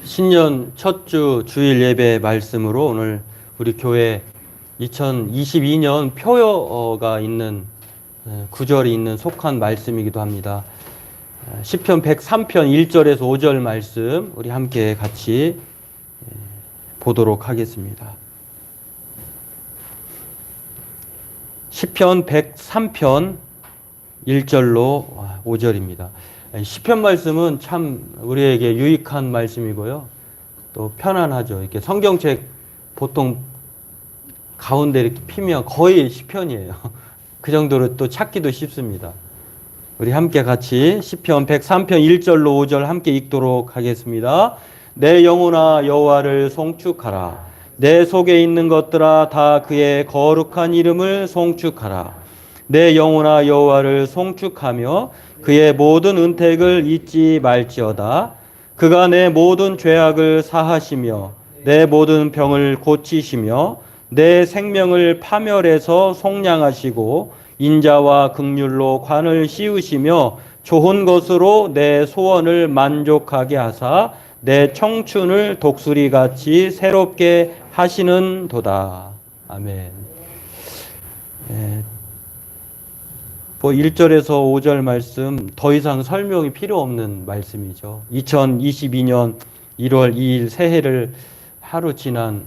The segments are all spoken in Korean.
신년 첫 주 주일 예배 말씀으로 오늘 우리 교회 2022년 표어가 있는 구절이 있는 속한 말씀이기도 합니다. 시편 103편 1절에서 5절 말씀 우리 함께 같이 보도록 하겠습니다. 시편 103편 1절로 5절입니다. 시편 말씀은 참 우리에게 유익한 말씀이고요. 또 편안하죠. 이렇게 성경책 보통 가운데 이렇게 피면 거의 시편이에요. 그 정도로 또 찾기도 쉽습니다. 우리 함께 같이 시편 103편 1절로 5절 함께 읽도록 하겠습니다. 내 영혼아 여호와를 송축하라. 내 속에 있는 것들아 다 그의 거룩한 이름을 송축하라. 내 영혼아 여호와를 송축하며 그의 모든 은택을 잊지 말지어다. 그가 내 모든 죄악을 사하시며 내 모든 병을 고치시며 내 생명을 파멸해서 속량하시고 인자와 긍휼로 관을 씌우시며 좋은 것으로 내 소원을 만족하게 하사 내 청춘을 독수리같이 새롭게 하시는도다. 아멘. 1절에서 5절 말씀 더 이상 설명이 필요 없는 말씀이죠. 2022년 1월 2일 새해를 하루 지난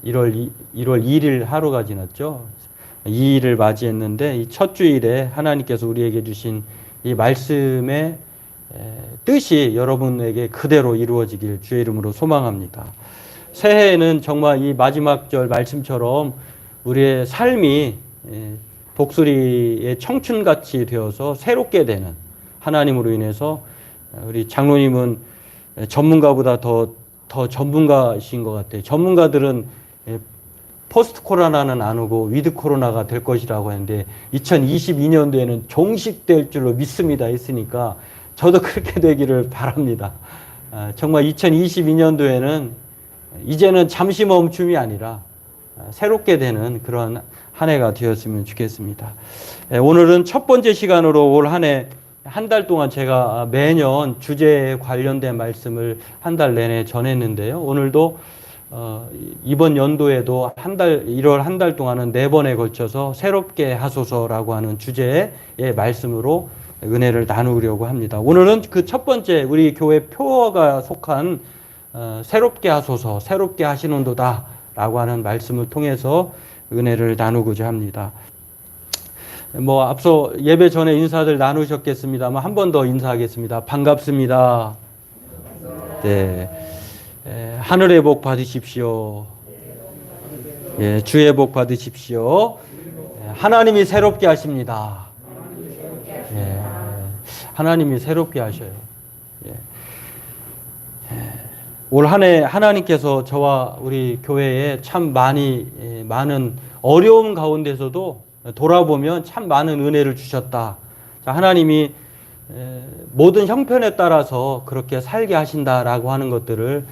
1월 2일 하루가 지났죠. 2일을 맞이했는데 이 첫 주일에 하나님께서 우리에게 주신 이 말씀의 뜻이 여러분에게 그대로 이루어지길 주의 이름으로 소망합니다. 새해에는 정말 이 마지막 절 말씀처럼 우리의 삶이 독수리의 청춘같이 되어서 새롭게 되는 하나님으로 인해서 우리 장로님은 전문가보다 더 전문가이신 것 같아요. 전문가들은 포스트 코로나는 안 오고 위드 코로나가 될 것이라고 하는데 2022년도에는 종식될 줄로 믿습니다 했으니까 저도 그렇게 되기를 바랍니다. 정말 2022년도에는 이제는 잠시 멈춤이 아니라 새롭게 되는 그런 한 해가 되었으면 좋겠습니다. 오늘은 첫 번째 시간으로 올 한 해 한 달 동안 제가 매년 주제에 관련된 말씀을 한 달 내내 전했는데요. 오늘도 이번 연도에도 1월 한 달 동안은 4번에 걸쳐서 새롭게 하소서라고 하는 주제의 말씀으로 은혜를 나누려고 합니다. 오늘은 그 첫 번째 우리 교회 표어가 속한 새롭게 하소서, 새롭게 하시는도다 라고 하는 말씀을 통해서 은혜를 나누고자 합니다. 앞서 예배 전에 인사들 나누셨겠습니다만 한 번 더 인사하겠습니다. 반갑습니다. 네. 하늘의 복 받으십시오. 예, 주의 복 받으십시오. 하나님이 새롭게 하십니다. 예, 하나님이 새롭게 하셔요. 예. 올 한 해 하나님께서 저와 우리 교회에 참 많은 어려움 가운데서도 돌아보면 참 많은 은혜를 주셨다. 하나님이 모든 형편에 따라서 그렇게 살게 하신다라고 하는 것들을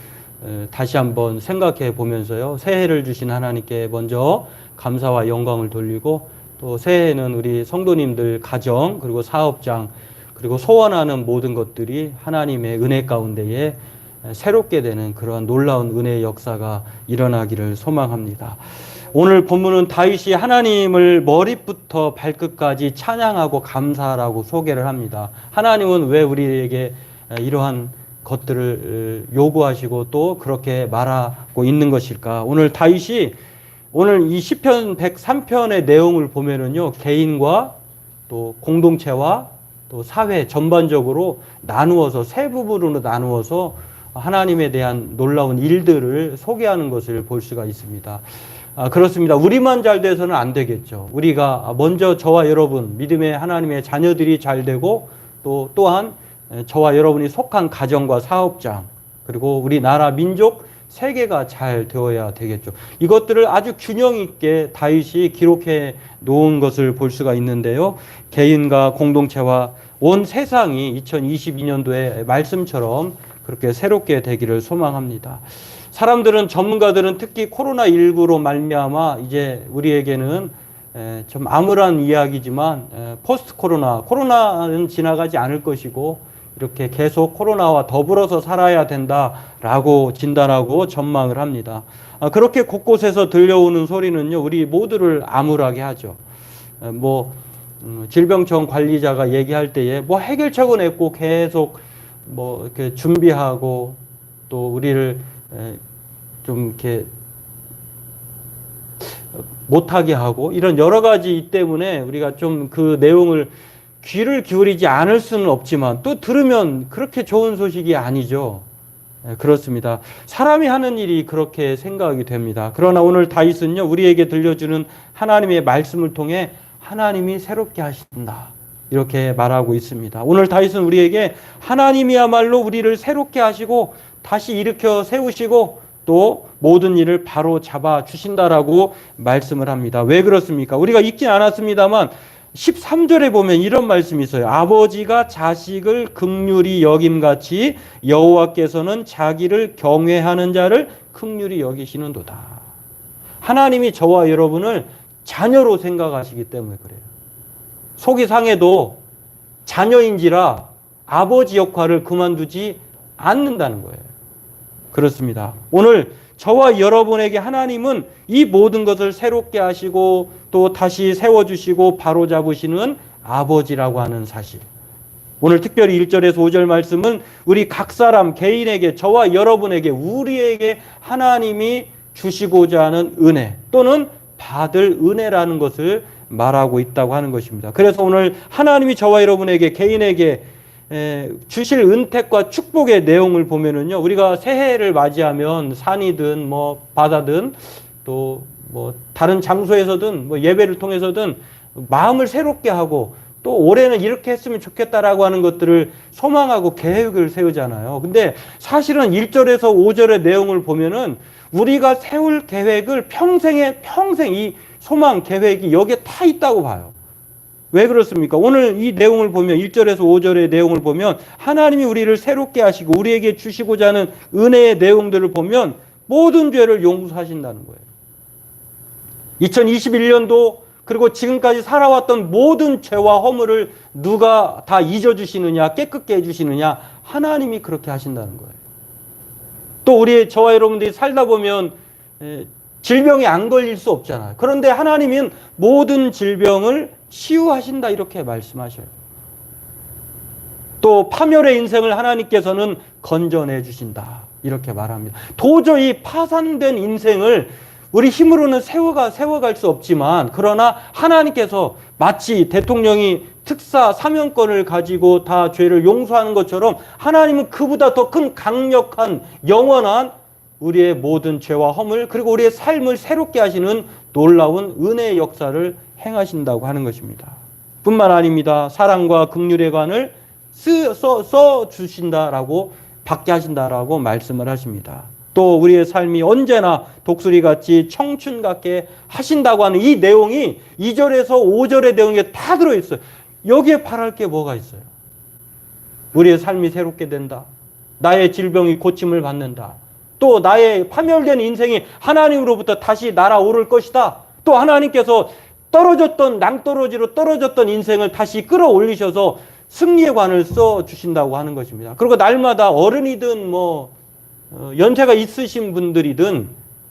다시 한번 생각해 보면서요. 새해를 주신 하나님께 먼저 감사와 영광을 돌리고 또 새해에는 우리 성도님들 가정 그리고 사업장 그리고 소원하는 모든 것들이 하나님의 은혜 가운데에 새롭게 되는 그러한 놀라운 은혜의 역사가 일어나기를 소망합니다. 오늘 본문은 다윗이 하나님을 머리부터 발끝까지 찬양하고 감사하라고 소개를 합니다. 하나님은 왜 우리에게 이러한 것들을 요구하시고 또 그렇게 말하고 있는 것일까? 오늘 다윗이 오늘 이 시편 103편의 내용을 보면은요, 개인과 또 공동체와 또 사회 전반적으로 나누어서 세 부분으로 나누어서 하나님에 대한 놀라운 일들을 소개하는 것을 볼 수가 있습니다. 그렇습니다. 우리만 잘 돼서는 안 되겠죠. 우리가 먼저 저와 여러분, 믿음의 하나님의 자녀들이 잘 되고 또한 저와 여러분이 속한 가정과 사업장 그리고 우리나라 민족 세계가 잘 되어야 되겠죠. 이것들을 아주 균형 있게 다윗이 기록해 놓은 것을 볼 수가 있는데요. 개인과 공동체와 온 세상이 2022년도의 말씀처럼 그렇게 새롭게 되기를 소망합니다. 사람들은 전문가들은 특히 코로나19로 말미암아 이제 우리에게는 좀 암울한 이야기지만 포스트 코로나는 지나가지 않을 것이고 이렇게 계속 코로나와 더불어서 살아야 된다라고 진단하고 전망을 합니다. 그렇게 곳곳에서 들려오는 소리는요, 우리 모두를 암울하게 하죠. 질병청 관리자가 얘기할 때에 뭐 해결책은 냈고 계속 뭐 이렇게 준비하고 또 우리를 좀 이렇게 못하게 하고 이런 여러 가지 때문에 우리가 좀 그 내용을 귀를 기울이지 않을 수는 없지만 또 들으면 그렇게 좋은 소식이 아니죠. 그렇습니다. 사람이 하는 일이 그렇게 생각이 됩니다. 그러나 오늘 다윗은요, 우리에게 들려주는 하나님의 말씀을 통해 하나님이 새롭게 하신다, 이렇게 말하고 있습니다. 오늘 다윗은 우리에게 하나님이야말로 우리를 새롭게 하시고 다시 일으켜 세우시고 또 모든 일을 바로 잡아 주신다라고 말씀을 합니다. 왜 그렇습니까? 우리가 읽진 않았습니다만 13절에 보면 이런 말씀이 있어요. 아버지가 자식을 긍휼히 여김같이 여호와께서는 자기를 경외하는 자를 긍휼히 여기시는도다. 하나님이 저와 여러분을 자녀로 생각하시기 때문에 그래요. 속이 상해도 자녀인지라 아버지 역할을 그만두지 않는다는 거예요. 그렇습니다. 오늘 저와 여러분에게 하나님은 이 모든 것을 새롭게 하시고 또 다시 세워주시고 바로잡으시는 아버지라고 하는 사실. 오늘 특별히 1절에서 5절 말씀은 우리 각 사람 개인에게, 저와 여러분에게, 우리에게 하나님이 주시고자 하는 은혜 또는 받을 은혜라는 것을 말하고 있다고 하는 것입니다. 그래서 오늘 하나님이 저와 여러분에게, 개인에게 주실 은택과 축복의 내용을 보면은요, 우리가 새해를 맞이하면 산이든 뭐 바다든 또 뭐 다른 장소에서든 뭐 예배를 통해서든 마음을 새롭게 하고 또 올해는 이렇게 했으면 좋겠다라고 하는 것들을 소망하고 계획을 세우잖아요. 근데 사실은 1절에서 5절의 내용을 보면은 우리가 세울 계획을 평생 이 소망 계획이 여기에 다 있다고 봐요. 왜 그렇습니까? 오늘 이 내용을 보면 1절에서 5절의 내용을 보면 하나님이 우리를 새롭게 하시고 우리에게 주시고자 하는 은혜의 내용들을 보면 모든 죄를 용서하신다는 거예요. 2021년도 그리고 지금까지 살아왔던 모든 죄와 허물을 누가 다 잊어주시느냐, 깨끗게 해주시느냐, 하나님이 그렇게 하신다는 거예요. 또 저와 여러분들이 살다 보면 질병에 안 걸릴 수 없잖아요. 그런데 하나님은 모든 질병을 치유하신다, 이렇게 말씀하셔요. 또 파멸의 인생을 하나님께서는 건져내 주신다, 이렇게 말합니다. 도저히 파산된 인생을 우리 힘으로는 세워갈 수 없지만, 그러나 하나님께서 마치 대통령이 특사 사면권을 가지고 다 죄를 용서하는 것처럼 하나님은 그보다 더 큰 강력한 영원한 우리의 모든 죄와 허물 그리고 우리의 삶을 새롭게 하시는 놀라운 은혜의 역사를 행하신다고 하는 것입니다. 뿐만 아닙니다. 사랑과 긍휼의 관을 써 주신다라고, 받게 하신다라고 말씀을 하십니다. 또 우리의 삶이 언제나 독수리같이 청춘 같게 하신다고 하는 이 내용이 2절에서 5절의 내용에 다 들어있어요. 여기에 바랄 게 뭐가 있어요? 우리의 삶이 새롭게 된다. 나의 질병이 고침을 받는다. 또 나의 파멸된 인생이 하나님으로부터 다시 날아오를 것이다. 또 하나님께서 낭떠러지로 떨어졌던 인생을 다시 끌어올리셔서 승리의 관을 써주신다고 하는 것입니다. 그리고 날마다 어른이든 연세가 있으신 분들이든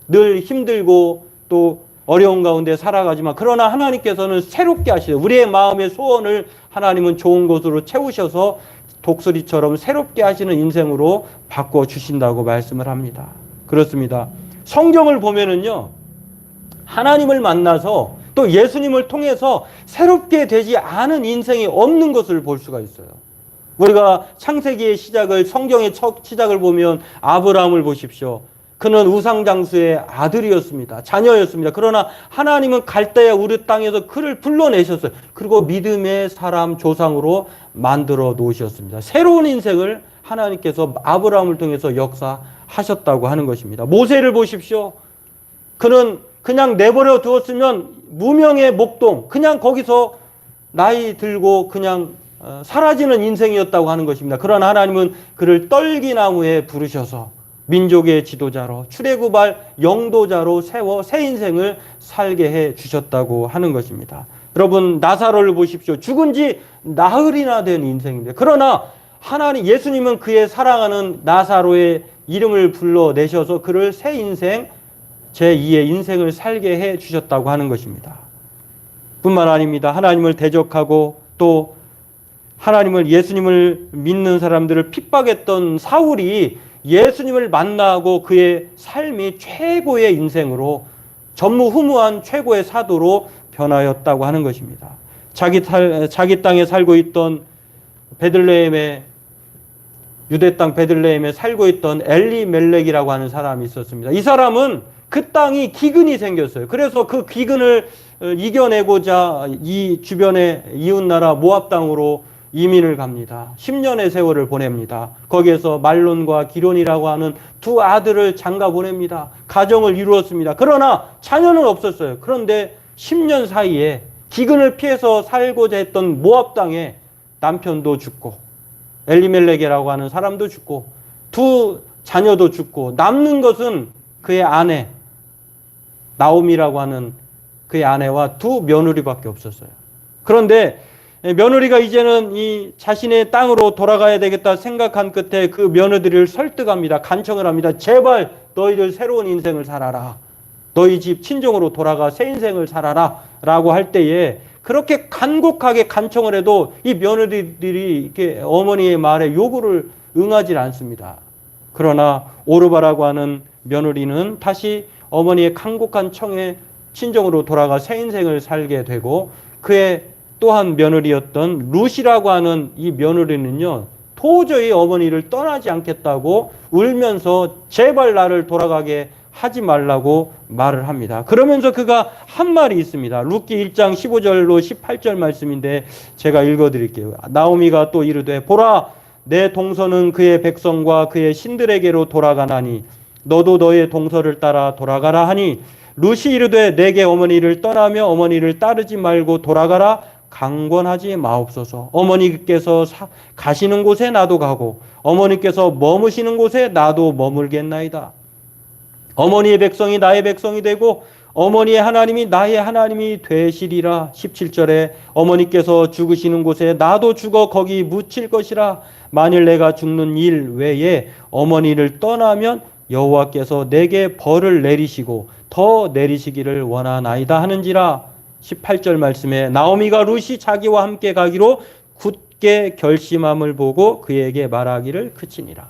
늘 힘들고 또 어려운 가운데 살아가지만 그러나 하나님께서는 새롭게 하시죠. 우리의 마음의 소원을 하나님은 좋은 것으로 채우셔서 독수리처럼 새롭게 하시는 인생으로 바꿔주신다고 말씀을 합니다. 그렇습니다. 성경을 보면은요, 하나님을 만나서 또 예수님을 통해서 새롭게 되지 않은 인생이 없는 것을 볼 수가 있어요. 우리가 창세기의 시작을, 성경의 첫 시작을 보면 아브라함을 보십시오. 그는 우상장수의 아들이었습니다. 자녀였습니다. 그러나 하나님은 갈대아 우르 땅에서 그를 불러내셨어요. 그리고 믿음의 사람 조상으로 만들어 놓으셨습니다. 새로운 인생을 하나님께서 아브라함을 통해서 역사하셨다고 하는 것입니다. 모세를 보십시오. 그는 그냥 내버려 두었으면 무명의 목동, 그냥 거기서 나이 들고 그냥 사라지는 인생이었다고 하는 것입니다. 그러나 하나님은 그를 떨기나무에 부르셔서 민족의 지도자로, 출애굽할 영도자로 세워 새 인생을 살게 해 주셨다고 하는 것입니다. 여러분, 나사로를 보십시오. 죽은 지 나흘이나 된 인생인데, 그러나 하나님 예수님은 그의 사랑하는 나사로의 이름을 불러내셔서 그를 새 인생 제2의 인생을 살게 해 주셨다고 하는 것입니다. 뿐만 아닙니다. 하나님을 대적하고 또 하나님을 예수님을 믿는 사람들을 핍박했던 사울이 예수님을 만나고 그의 삶이 최고의 인생으로 전무후무한 최고의 사도로 변하였다고 하는 것입니다. 자기 땅에 살고 있던 베들레헴에 유대 땅 베들레헴에 살고 있던 엘리멜렉이라고 하는 사람이 있었습니다. 이 사람은 그 땅이 기근이 생겼어요. 그래서 그 기근을 이겨내고자 이 주변의 이웃나라 모압 땅으로 이민을 갑니다. 10년의 세월을 보냅니다. 거기에서 말론과 기론이라고 하는 두 아들을 장가 보냅니다. 가정을 이루었습니다. 그러나 자녀는 없었어요. 그런데 10년 사이에 기근을 피해서 살고자 했던 모압 땅에 남편도 죽고 엘리멜렉이라고 하는 사람도 죽고 두 자녀도 죽고 남는 것은 그의 아내 나오미라고 하는 그의 아내와 두 며느리밖에 없었어요. 그런데 며느리가 이제는 이 자신의 땅으로 돌아가야 되겠다 생각한 끝에 그 며느리를 설득합니다. 간청을 합니다. 제발 너희들 새로운 인생을 살아라. 너희 집 친정으로 돌아가 새 인생을 살아라. 라고 할 때에 그렇게 간곡하게 간청을 해도 이 며느리들이 이렇게 어머니의 말에 요구를 응하지 않습니다. 그러나 오르바라고 하는 며느리는 다시 어머니의 간곡한 청에 친정으로 돌아가 새 인생을 살게 되고 그의 또한 며느리였던 룻이라고 하는 이 며느리는요, 도저히 어머니를 떠나지 않겠다고 울면서 제발 나를 돌아가게 하지 말라고 말을 합니다. 그러면서 그가 한 말이 있습니다. 룻기 1장 15절로 18절 말씀인데 제가 읽어드릴게요. 나오미가 또 이르되 보라 내 동서는 그의 백성과 그의 신들에게로 돌아가나니 너도 너의 동서를 따라 돌아가라 하니 룻이 이르되 내게 어머니를 떠나며 어머니를 따르지 말고 돌아가라 강권하지 마옵소서. 어머니께서 가시는 곳에 나도 가고 어머니께서 머무시는 곳에 나도 머물겠나이다. 어머니의 백성이 나의 백성이 되고 어머니의 하나님이 나의 하나님이 되시리라. 17절에 어머니께서 죽으시는 곳에 나도 죽어 거기 묻힐 것이라. 만일 내가 죽는 일 외에 어머니를 떠나면 여호와께서 내게 벌을 내리시고 더 내리시기를 원하나이다 하는지라. 18절 말씀에 나오미가 룻이 자기와 함께 가기로 굳게 결심함을 보고 그에게 말하기를 그치니라.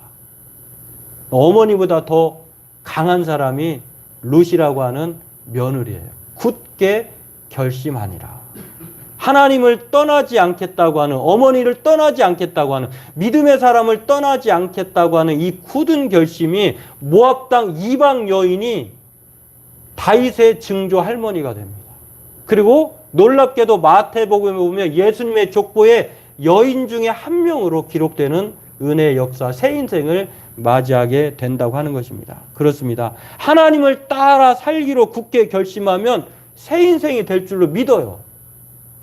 어머니보다 더 강한 사람이 룻이라고 하는 며느리예요. 굳게 결심하니라. 하나님을 떠나지 않겠다고 하는, 어머니를 떠나지 않겠다고 하는, 믿음의 사람을 떠나지 않겠다고 하는 이 굳은 결심이 모압 땅 이방 여인이 다윗의 증조 할머니가 됩니다. 그리고 놀랍게도 마태복음에 보면 예수님의 족보에 여인 중에 한 명으로 기록되는 은혜의 역사, 새 인생을 맞이하게 된다고 하는 것입니다. 그렇습니다. 하나님을 따라 살기로 굳게 결심하면 새 인생이 될 줄로 믿어요.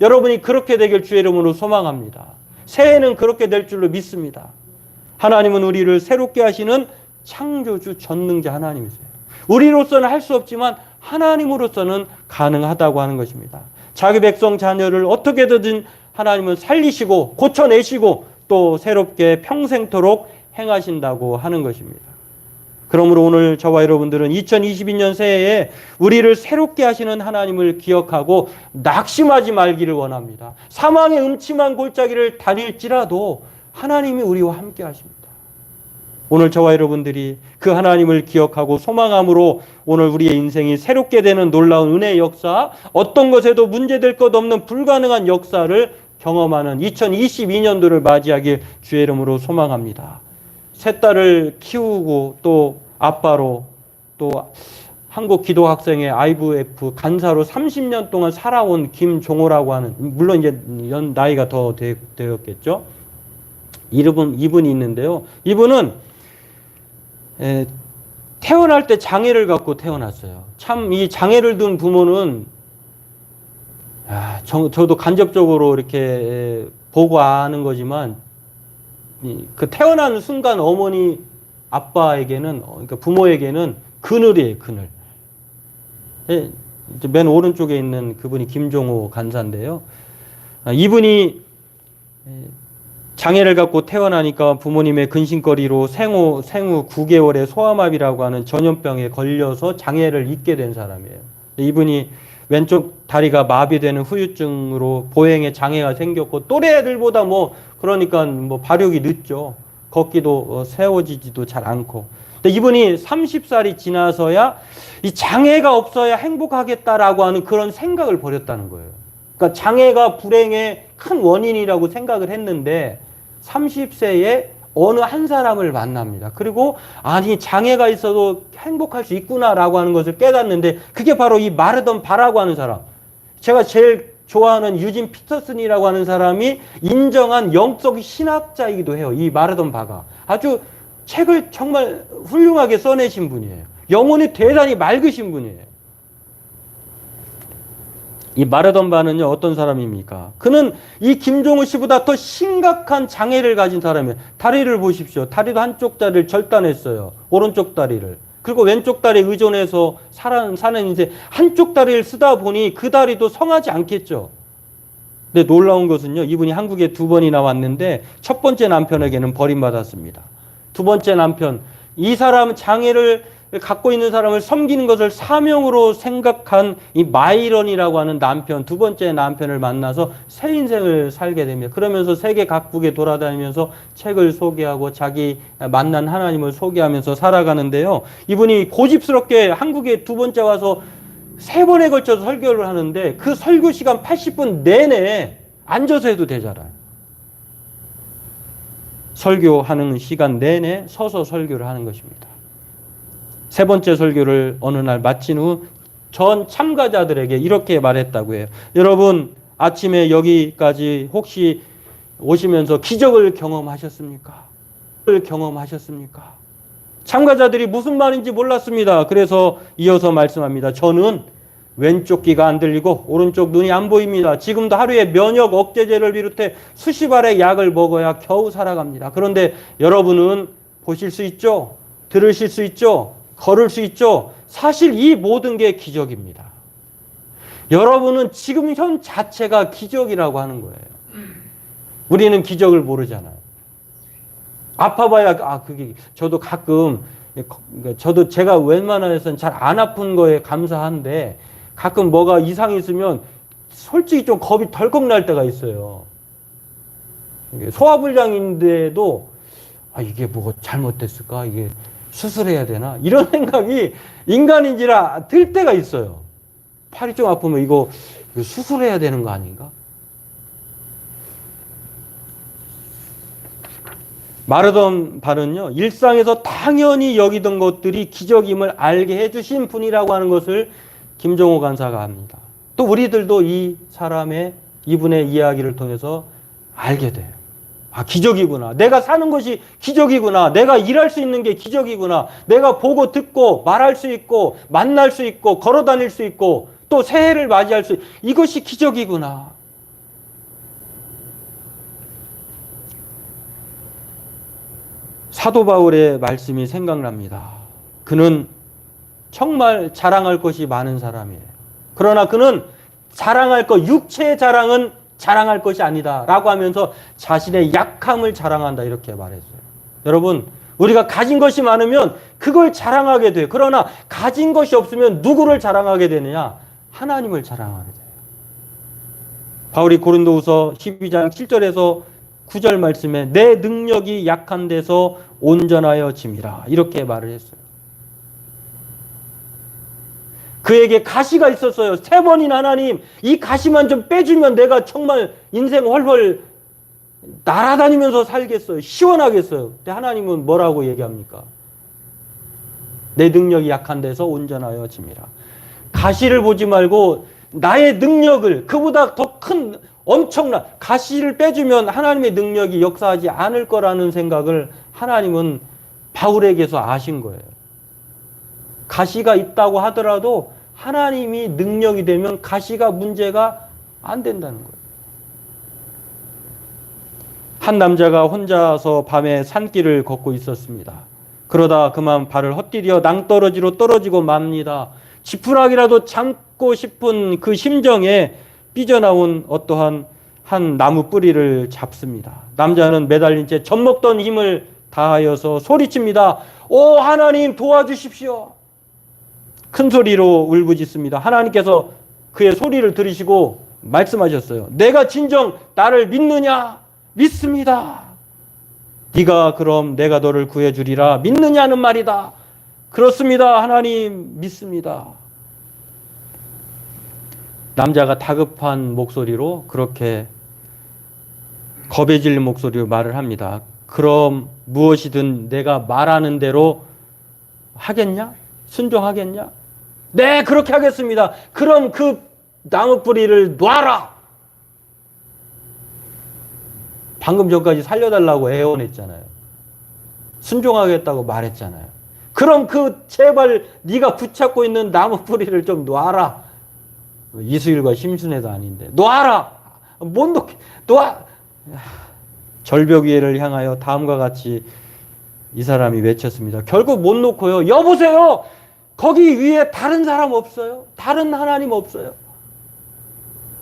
여러분이 그렇게 되길 주의 이름으로 소망합니다. 새해는 그렇게 될 줄로 믿습니다. 하나님은 우리를 새롭게 하시는 창조주 전능자 하나님이세요. 우리로서는 할 수 없지만 하나님으로서는 가능하다고 하는 것입니다. 자기 백성 자녀를 어떻게든 하나님은 살리시고 고쳐내시고 또 새롭게 평생토록 행하신다고 하는 것입니다. 그러므로 오늘 저와 여러분들은 2022년 새해에 우리를 새롭게 하시는 하나님을 기억하고 낙심하지 말기를 원합니다. 사망의 음침한 골짜기를 다닐지라도 하나님이 우리와 함께 하십니다. 오늘 저와 여러분들이 그 하나님을 기억하고 소망함으로 오늘 우리의 인생이 새롭게 되는 놀라운 은혜의 역사, 어떤 것에도 문제될 것 없는 불가능한 역사를 경험하는 2022년도를 맞이하길 주의 이름으로 소망합니다. 세 딸을 키우고 또 아빠로 또 한국 기도학생회 IVF 간사로 30년 동안 살아온 김종호라고 하는, 물론 이제 나이가 더 되었겠죠. 이분이 있는데요. 이분은 태어날 때 장애를 갖고 태어났어요. 참 이 장애를 둔 부모는 저도 간접적으로 이렇게 보고 아는 거지만 그 태어나는 순간 어머니 아빠에게는, 그러니까 부모에게는 그늘이에요. 그늘. 맨 오른쪽에 있는 그분이 김종호 간사인데요. 이분이 장애를 갖고 태어나니까 부모님의 근심거리로 생후 9개월에 소아마비라고 하는 전염병에 걸려서 장애를 입게 된 사람이에요. 이분이 왼쪽 다리가 마비되는 후유증으로 보행에 장애가 생겼고 또래 애들보다 그러니까 발육이 늦죠. 걷기도 세워지지도 잘 않고. 근데 이분이 30살이 지나서야 이 장애가 없어야 행복하겠다라고 하는 그런 생각을 버렸다는 거예요. 그러니까 장애가 불행의 큰 원인이라고 생각을 했는데 30세에 어느 한 사람을 만납니다. 그리고 아니 장애가 있어도 행복할 수 있구나라고 하는 것을 깨닫는데 그게 바로 이 마르던 바라고 하는 사람. 제가 제일 좋아하는 유진 피터슨이라고 하는 사람이 인정한 영적 신학자이기도 해요. 이 마르던 바가. 아주 책을 정말 훌륭하게 써내신 분이에요. 영혼이 대단히 맑으신 분이에요. 이 마르던 바는요, 어떤 사람입니까? 그는 이 김종우 씨보다 더 심각한 장애를 가진 사람이에요. 다리를 보십시오. 다리도 한쪽 다리를 절단했어요. 오른쪽 다리를. 그리고 왼쪽 다리에 의존해서 사는 인생. 한쪽 다리를 쓰다 보니 그 다리도 성하지 않겠죠. 근데 놀라운 것은요, 이분이 한국에 2번이나 왔는데 첫 번째 남편에게는 버림받았습니다. 두 번째 남편, 이 사람 장애를 갖고 있는 사람을 섬기는 것을 사명으로 생각한 이 마이런이라고 하는 남편, 두 번째 남편을 만나서 새 인생을 살게 됩니다. 그러면서 세계 각국에 돌아다니면서 책을 소개하고 자기 만난 하나님을 소개하면서 살아가는데요. 이분이 고집스럽게 한국에 2번째 와서 3번에 걸쳐서 설교를 하는데 그 설교 시간 80분 내내 앉아서 해도 되잖아요. 설교하는 시간 내내 서서 설교를 하는 것입니다. 3번째 설교를 어느 날 마친 후 전 참가자들에게 이렇게 말했다고 해요. 여러분, 아침에 여기까지 혹시 오시면서 기적을 경험하셨습니까? 참가자들이 무슨 말인지 몰랐습니다. 그래서 이어서 말씀합니다. 저는 왼쪽 귀가 안 들리고 오른쪽 눈이 안 보입니다. 지금도 하루에 면역 억제제를 비롯해 수십 알의 약을 먹어야 겨우 살아갑니다. 그런데 여러분은 보실 수 있죠? 들으실 수 있죠? 걸을 수 있죠? 사실 이 모든 게 기적입니다. 여러분은 지금 현 자체가 기적이라고 하는 거예요. 우리는 기적을 모르잖아요. 아파봐야, 그게, 저도 가끔, 저도 제가 웬만해서는 잘 안 아픈 거에 감사한데, 가끔 뭐가 이상이 있으면 솔직히 좀 겁이 덜컥 날 때가 있어요. 소화불량인데도, 이게 뭐가 잘못됐을까? 이게 수술해야 되나? 이런 생각이 인간인지라 들 때가 있어요. 팔이 좀 아프면 이거 수술해야 되는 거 아닌가? 마르던 바는요, 일상에서 당연히 여기던 것들이 기적임을 알게 해주신 분이라고 하는 것을 김종호 간사가 합니다. 또 우리들도 이분의 이야기를 통해서 알게 돼요. 기적이구나. 내가 사는 것이 기적이구나. 내가 일할 수 있는 게 기적이구나. 내가 보고 듣고 말할 수 있고 만날 수 있고 걸어 다닐 수 있고 또 새해를 맞이할 수 있고 이것이 기적이구나. 사도 바울의 말씀이 생각납니다. 그는 정말 자랑할 것이 많은 사람이에요. 그러나 그는 자랑할 것, 육체의 자랑은 자랑할 것이 아니다 라고 하면서 자신의 약함을 자랑한다 이렇게 말했어요. 여러분, 우리가 가진 것이 많으면 그걸 자랑하게 돼요. 그러나 가진 것이 없으면 누구를 자랑하게 되느냐? 하나님을 자랑하게 돼요. 바울이 고린도후서 12장 7절에서 9절 말씀에 내 능력이 약한 데서 온전하여 짐이라 이렇게 말을 했어요. 그에게 가시가 있었어요. 3번인 하나님, 이 가시만 좀 빼주면 내가 정말 인생 훨훨 날아다니면서 살겠어요. 시원하겠어요. 근데 하나님은 뭐라고 얘기합니까? 내 능력이 약한 데서 온전하여 짐이라. 가시를 보지 말고 나의 능력을, 그보다 더 큰 엄청난 가시를 빼주면 하나님의 능력이 역사하지 않을 거라는 생각을 하나님은 바울에게서 아신 거예요. 가시가 있다고 하더라도 하나님이 능력이 되면 가시가 문제가 안 된다는 거예요. 한 남자가 혼자서 밤에 산길을 걷고 있었습니다. 그러다 그만 발을 헛디뎌 낭떠러지로 떨어지고 맙니다. 지푸라기라도 잡고 싶은 그 심정에 삐져나온 어떠한 한 나무 뿌리를 잡습니다. 남자는 매달린 채 젖먹던 힘을 다하여서 소리칩니다. 오 하나님 도와주십시오. 큰 소리로 울부짖습니다. 하나님께서 그의 소리를 들으시고 말씀하셨어요. 내가 진정 나를 믿느냐? 믿습니다. 네가 그럼 내가 너를 구해주리라 믿느냐는 말이다. 그렇습니다. 하나님 믿습니다. 남자가 다급한 목소리로 그렇게 겁에 질린 목소리로 말을 합니다. 그럼 무엇이든 내가 말하는 대로 하겠냐? 순종하겠냐? 네, 그렇게 하겠습니다. 그럼 그 나무 뿌리를 놔라. 방금 전까지 살려달라고 애원했잖아요. 순종하겠다고 말했잖아요. 그럼 그 제발 네가 붙잡고 있는 나무 뿌리를 좀 놔라. 이수일과 심순애도 아닌데 놔라. 못 놓게 놔. 절벽 위에를 향하여 다음과 같이 이 사람이 외쳤습니다. 결국 못 놓고요. 여보세요. 거기 위에 다른 사람 없어요? 다른 하나님 없어요?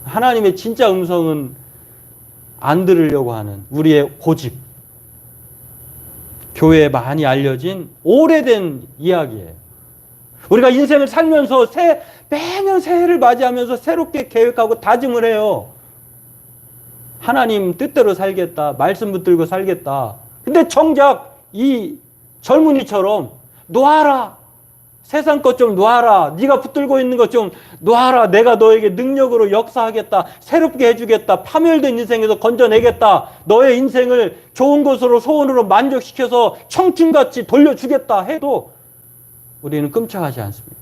하나님의 진짜 음성은 안 들으려고 하는 우리의 고집. 교회에 많이 알려진 오래된 이야기예요. 우리가 인생을 살면서 매년 새해를 맞이하면서 새롭게 계획하고 다짐을 해요. 하나님 뜻대로 살겠다. 말씀 붙들고 살겠다. 근데 정작 이 젊은이처럼 놔라. 세상 것 좀 놔라. 네가 붙들고 있는 것 좀 놔라. 내가 너에게 능력으로 역사하겠다. 새롭게 해주겠다. 파멸된 인생에서 건져내겠다. 너의 인생을 좋은 것으로 소원으로 만족시켜서 청춘같이 돌려주겠다 해도 우리는 끔찍하지 않습니다.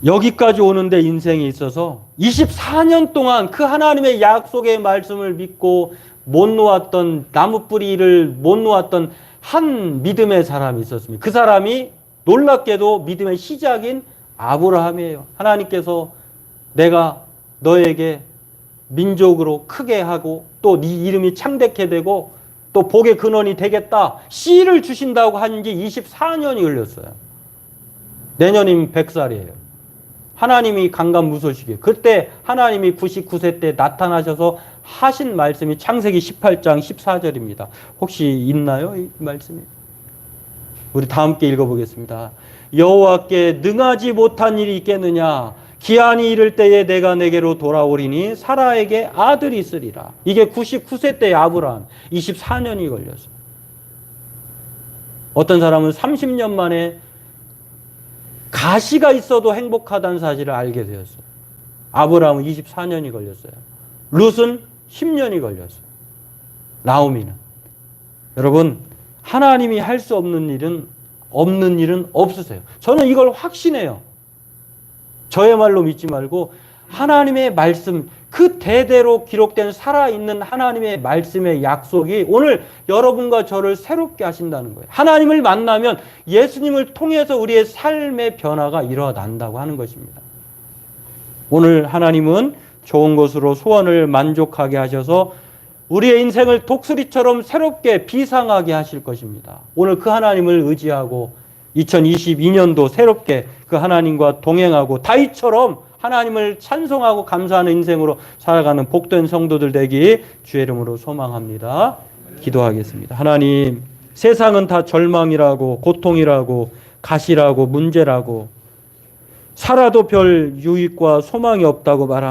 여기까지 오는데 인생에 있어서 24년 동안 그 하나님의 약속의 말씀을 믿고 못 놓았던 나무 뿌리를 못 놓았던 한 믿음의 사람이 있었습니다. 그 사람이 놀랍게도 믿음의 시작인 아브라함이에요. 하나님께서 내가 너에게 민족으로 크게 하고 또 네 이름이 창대케 되고 또 복의 근원이 되겠다. 씨를 주신다고 한 지 24년이 걸렸어요. 내년이면 100살이에요. 하나님이 강간무소식이에요. 그때 하나님이 99세 때 나타나셔서 하신 말씀이 창세기 18장 14절입니다. 혹시 있나요? 이 말씀이? 우리 다 함께 읽어보겠습니다. 여호와께 능하지 못한 일이 있겠느냐? 기한이 이를 때에 내가 내게로 돌아오리니 사라에게 아들이 있으리라. 이게 99세 때의 아브라함. 24년이 걸렸어요. 어떤 사람은 30년 만에 가시가 있어도 행복하다는 사실을 알게 되었어요. 아브라함은 24년이 걸렸어요. 룻은 10년이 걸렸어요. 나오미는. 여러분, 하나님이 할 수 없는 일은 없으세요. 저는 이걸 확신해요. 저의 말로 믿지 말고 하나님의 말씀, 그 대대로 기록된 살아있는 하나님의 말씀의 약속이 오늘 여러분과 저를 새롭게 하신다는 거예요. 하나님을 만나면 예수님을 통해서 우리의 삶의 변화가 일어난다고 하는 것입니다. 오늘 하나님은 좋은 것으로 소원을 만족하게 하셔서 우리의 인생을 독수리처럼 새롭게 비상하게 하실 것입니다. 오늘 그 하나님을 의지하고 2022년도 새롭게 그 하나님과 동행하고 다윗처럼 하나님을 찬송하고 감사하는 인생으로 살아가는 복된 성도들 되기 주의 이름으로 소망합니다. 기도하겠습니다. 하나님, 세상은 다 절망이라고 고통이라고 가시라고 문제라고 살아도 별 유익과 소망이 없다고 말합니다.